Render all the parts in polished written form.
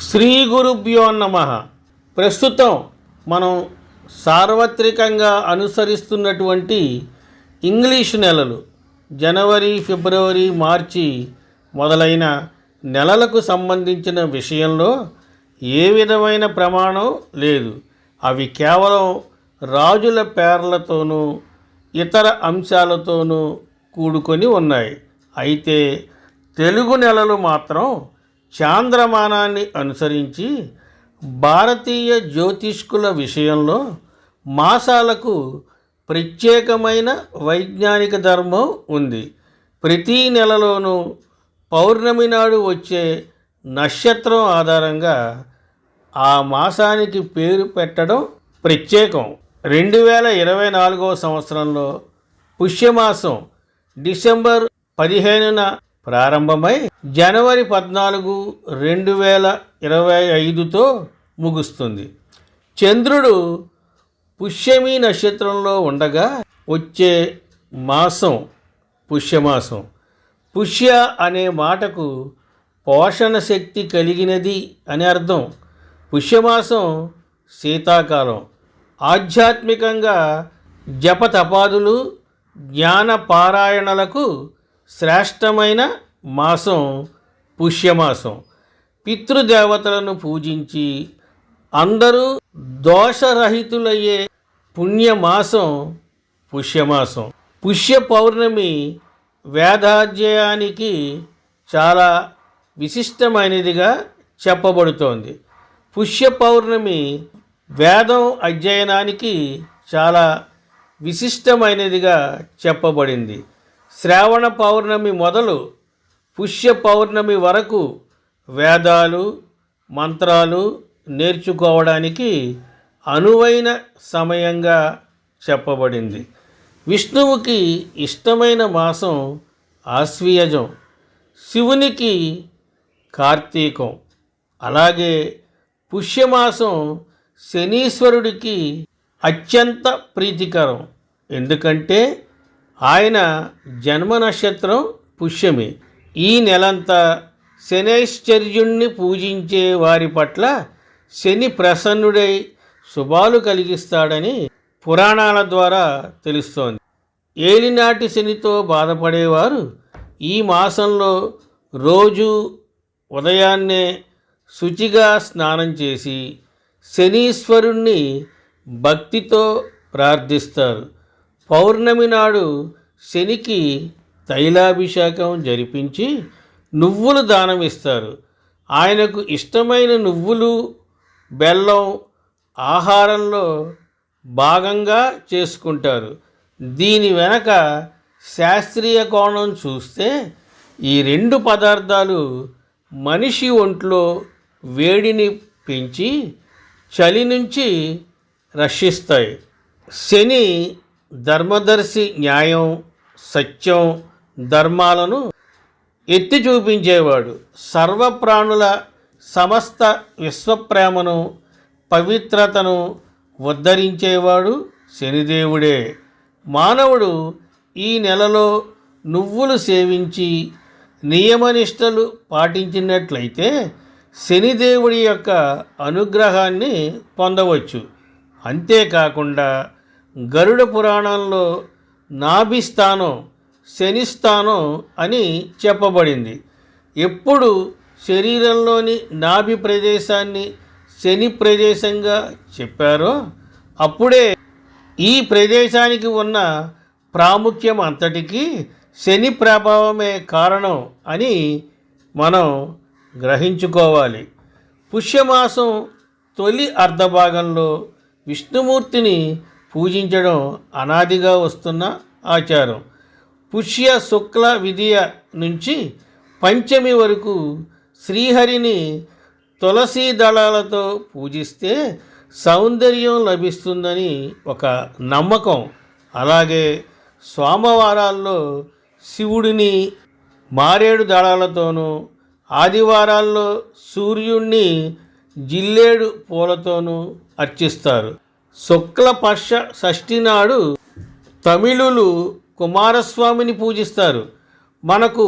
శ్రీ గురుభ్యో నమః. ప్రస్తుతం మనం సార్వత్రికంగా అనుసరిస్తున్నటువంటి ఇంగ్లీష్ నెలలు జనవరి, ఫిబ్రవరి, మార్చి మొదలైన నెలలకు సంబంధించిన విషయంలో ఏ విధమైన ప్రమాణం లేదు. అవి కేవలం రాజుల పేర్లతోనూ ఇతర అంశాలతోనూ కూడుకొని ఉన్నాయి. అయితే తెలుగు నెలలు మాత్రం చాంద్రమానాన్ని అనుసరించి భారతీయ జ్యోతిష్కుల విషయంలో మాసాలకు ప్రత్యేకమైన వైజ్ఞానిక ధర్మం ఉంది. ప్రతీ నెలలోనూ పౌర్ణమి నాడు వచ్చే నక్షత్రం ఆధారంగా ఆ మాసానికి పేరు పెట్టడం ప్రత్యేకం. 2024వ సంవత్సరంలో పుష్యమాసం డిసెంబర్ 15న ప్రారంభమై జనవరి 14, 2025తో ముగుస్తుంది. చంద్రుడు పుష్యమి నక్షత్రంలో ఉండగా వచ్చే మాసం పుష్యమాసం. పుష్య అనే మాటకు పోషణ శక్తి కలిగినది అని అర్థం. పుష్యమాసం శీతాకాలం. ఆధ్యాత్మికంగా జపతపాదులు, జ్ఞాన పారాయణలకు శ్రేష్టమైన మాసం పుష్యమాసం. పితృదేవతలను పూజించి అందరూ దోషరహితులయ్యే పుణ్యమాసం పుష్యమాసం. పుష్య పౌర్ణమి వేదాధ్యయానికి చాలా విశిష్టమైనదిగా చెప్పబడుతోంది. పుష్య పౌర్ణమి వేదం అధ్యయనానికి చాలా విశిష్టమైనదిగా చెప్పబడింది. శ్రావణ పౌర్ణమి మొదలు పుష్య పౌర్ణమి వరకు వేదాలు, మంత్రాలు నేర్చుకోవడానికి అనువైన సమయంగా చెప్పబడింది. విష్ణువుకి ఇష్టమైన మాసం ఆశ్వయుజం, శివునికి కార్తీకం. అలాగే పుష్యమాసం శనీశ్వరుడికి అత్యంత ప్రీతికరం. ఎందుకంటే ఆయన జన్మ నక్షత్రం పుష్యమి. ఈ నెలంతా శనైశ్చర్యుణ్ణి పూజించే వారి పట్ల శని ప్రసన్నుడై శుభాలు కలిగిస్తాడని పురాణాల ద్వారా తెలుస్తోంది. ఏలినాటి శనితో బాధపడేవారు ఈ మాసంలో రోజు ఉదయాన్నే శుచిగా స్నానం చేసి శనీశ్వరుణ్ణి భక్తితో ప్రార్థిస్తారు. పౌర్ణమి నాడు శనికి తైలాభిషేకం జరిపించి నువ్వులు దానమిస్తారు. ఆయనకు ఇష్టమైన నువ్వులు, బెల్లం ఆహారంలో భాగంగా చేసుకుంటారు. దీని వెనక శాస్త్రీయ కోణం చూస్తే ఈ రెండు పదార్థాలు మనిషి ఒంట్లో వేడిని పెంచి చలి నుంచి రక్షిస్తాయి. శని ధర్మదర్శి, న్యాయం, సత్యం, ధర్మాలను ఎత్తి చూపించేవాడు. సర్వప్రాణుల సమస్త విశ్వప్రేమను, పవిత్రతను ఉద్ధరించేవాడు శనిదేవుడే. మానవుడు ఈ నెలలో నువ్వులు సేవించి నియమనిష్టలు పాటించినట్లయితే శనిదేవుడి యొక్క అనుగ్రహాన్ని పొందవచ్చు. అంతేకాకుండా గరుడ పురాణంలో నాభిస్థానం శనిస్థానం అని చెప్పబడింది. ఎప్పుడు శరీరంలోని నాభి ప్రదేశాన్ని శని ప్రదేశంగా చెప్పారో అప్పుడే ఈ ప్రదేశానికి ఉన్న ప్రాముఖ్యం అంతటికీ శని ప్రభావమే కారణం అని మనం గ్రహించుకోవాలి. పుష్యమాసం తొలి అర్ధభాగంలో విష్ణుమూర్తిని పూజించడం అనాదిగా వస్తున్న ఆచారం. పుష్య శుక్ల విదియ నుంచి పంచమి వరకు శ్రీహరిని తులసీ దళాలతో పూజిస్తే సౌందర్యం లభిస్తుందని ఒక నమ్మకం. అలాగే సోమవారాల్లో శివుడిని మారేడు దళాలతోనూ, ఆదివారాల్లో సూర్యుణ్ణి జిల్లేడు పూలతోనూ అర్చిస్తారు. శుక్లపక్ష షష్ఠి నాడు తమిళులు కుమారస్వామిని పూజిస్తారు. మనకు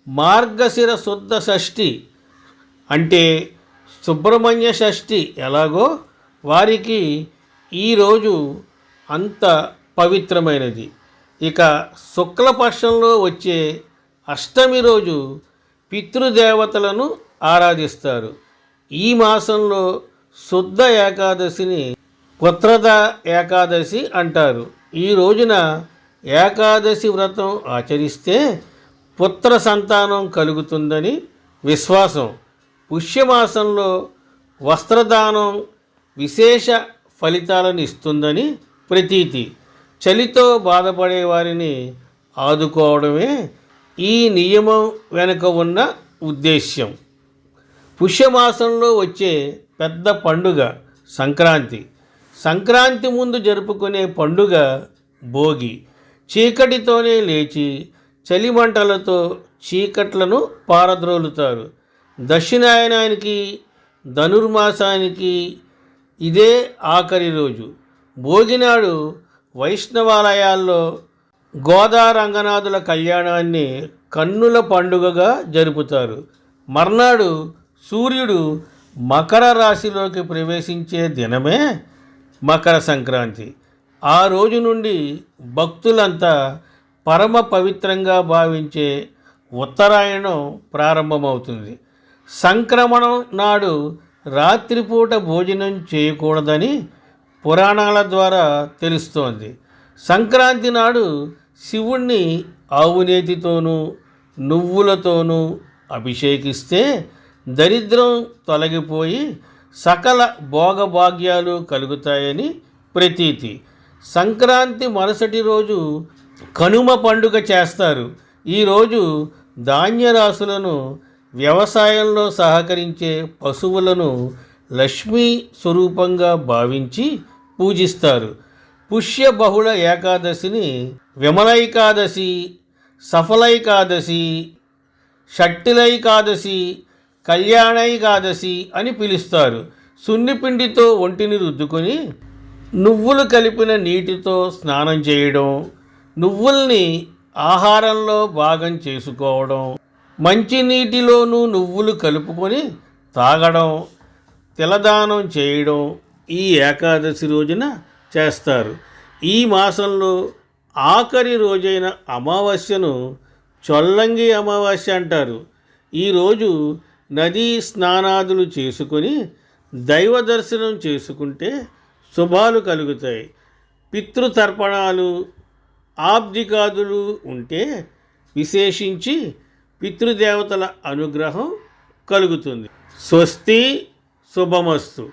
మార్గశిర శుద్ధ షష్ఠి అంటే సుబ్రహ్మణ్య షష్ఠి ఎలాగో వారికి ఈరోజు అంత పవిత్రమైనది. ఇక శుక్లపక్షంలో వచ్చే అష్టమి రోజు పితృదేవతలను ఆరాధిస్తారు. ఈ మాసంలో శుద్ధ ఏకాదశిని పుత్రద ఏకాదశి అంటారు. ఈ రోజున ఏకాదశి వ్రతం ఆచరిస్తే పుత్ర సంతానం కలుగుతుందని విశ్వాసం. పుష్యమాసంలో వస్త్రదానం విశేష ఫలితాలను ఇస్తుందని ప్రతీతి. చలితో బాధపడే వారిని ఆదుకోవడమే ఈ నియమం వెనుక ఉన్న ఉద్దేశ్యం. పుష్యమాసంలో వచ్చే పెద్ద పండుగ సంక్రాంతి. సంక్రాంతి ముందు జరుపుకునే పండుగ భోగి. చీకటితోనే లేచి చలిమంటలతో చీకట్లను పారద్రోలుతారు. దక్షిణాయనానికి ధనుర్మాసానికి ఇదే ఆఖరి రోజు. భోగినాడు వైష్ణవాలయాల్లో గోదా రంగనాథుల కళ్యాణాన్ని కన్నుల పండుగగా జరుపుతారు. మర్నాడు సూర్యుడు మకర రాశిలోకి ప్రవేశించే దినమే మకర సంక్రాంతి. ఆ రోజు నుండి భక్తులంతా పరమ పవిత్రంగా భావించే ఉత్తరాయణం ప్రారంభమవుతుంది. సంక్రమణం నాడు రాత్రిపూట భోజనం చేయకూడదని పురాణాల ద్వారా తెలుస్తోంది. సంక్రాంతి నాడు శివుణ్ణి ఆవునేతితోనూ నువ్వులతోనూ అభిషేకిస్తే దరిద్రం తొలగిపోయి సకల భోగభాగ్యాలు కలుగుతాయని ప్రతీతి. సంక్రాంతి మరుసటి రోజు కనుమ పండుగ చేస్తారు. ఈరోజు ధాన్యరాశులను వ్యవసాయంలో సహకరించే పశువులను లక్ష్మీ స్వరూపంగా భావించి పూజిస్తారు. పుష్య బహుళ ఏకాదశిని విమలైకాదశి, సఫలైకాదశి, షట్టిలైకాదశి, కళ్యాణైకాదశి అని పిలుస్తారు. సున్నిపిండితో ఒంటిని రుద్దుకొని నువ్వులు కలిపిన నీటితో స్నానం చేయడం, నువ్వుల్ని ఆహారంలో భాగం చేసుకోవడం, మంచినీటిలోనూ నువ్వులు కలుపుకొని తాగడం, తిలదానం చేయడం ఈ ఏకాదశి రోజున చేస్తారు. ఈ మాసంలో ఆఖరి రోజైన అమావాస్యను చొల్లంగి అమావాస్య అంటారు. ఈరోజు నదీ స్నానాదులు చేసుకొని దైవ దర్శనం చేసుకుంటే శుభాలు కలుగుతాయి. పితృతర్పణాలు ఆబ్దికాదులు ఉంటే విశేషించి పితృదేవతల అనుగ్రహం కలుగుతుంది. స్వస్తి, శుభమస్తు.